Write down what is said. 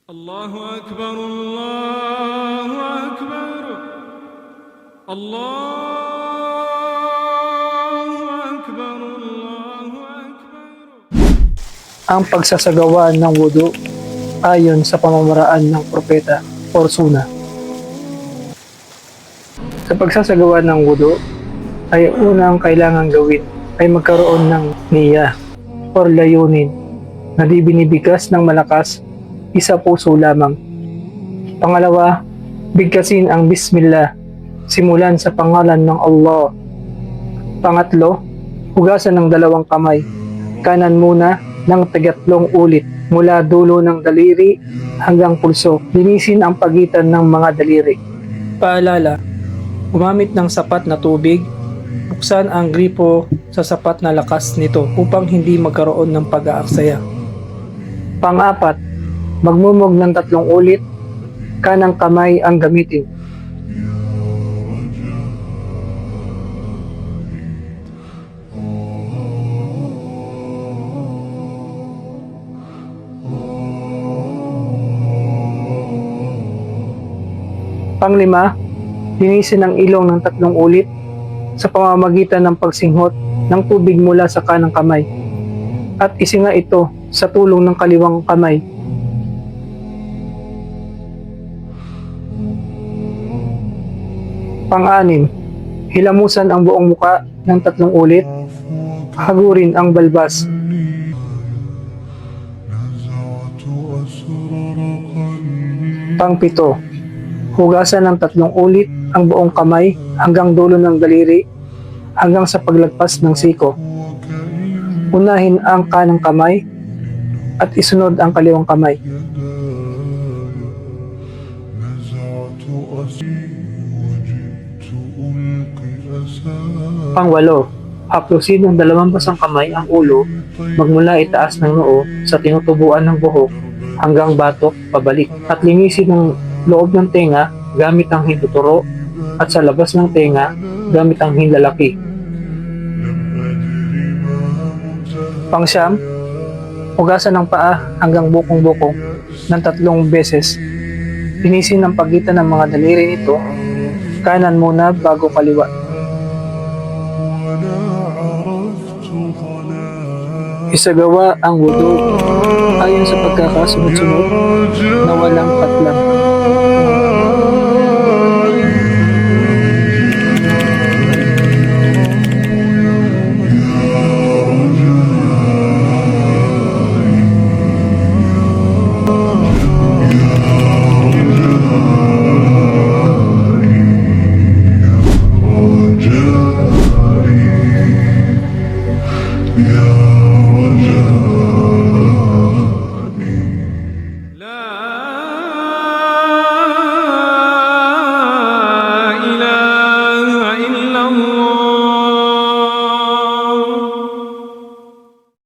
Allahu Akbar, Allahu Akbar, Allahu Akbar, Allahu Akbar. Ang pagsasagawa ng wudu ayon sa pamamaraan ng propeta or sunnah. Sa pagsasagawa ng wudu ay unang kailangan gawin ay magkaroon ng niyya or layunin na di binibigas ng malakas, isa puso lamang. Pangalawa, bigkasin ang Bismillah, simulan sa pangalan ng Allah. Pangatlo, hugasan ng dalawang kamay, kanan muna ng 3 ulit mula dulo ng daliri hanggang pulso. Linisin ang pagitan ng mga daliri. Paalala, gumamit ng sapat na tubig, buksan ang gripo sa sapat na lakas nito upang hindi magkaroon ng pag-aaksaya. Pang-apat, magmumog ng 3 ulit, kanang kamay ang gamitin. Panglima, linisin ang ilong ng 3 ulit sa pamamagitan ng pagsinghot ng tubig mula sa kanang kamay at isinga ito sa tulong ng kaliwang kamay. Pang-anim, hilamusan ang buong muka ng 3 ulit, hagurin ang balbas. Pang-pito, hugasan ng 3 ulit ang buong kamay hanggang dulo ng daliri hanggang sa paglagpas ng siko. Unahin ang kanang kamay at isunod ang kaliwang kamay. Pang-walo, haplusin ng 2 basang kamay ang ulo magmula itaas ng noo sa tinutubuan ng buhok hanggang batok pabalik at linisin ng loob ng tenga gamit ang hinduturo at sa labas ng tenga gamit ang hinlalaki. Pang-siyam, hugasan ng paa hanggang bukong-bukong ng 3 beses. Linisin ang pagitan ng mga daliri nito, kanan muna bago kaliwa. Isagawa ang wudu ayon sa pagkakasunod-sunod na walang patlang.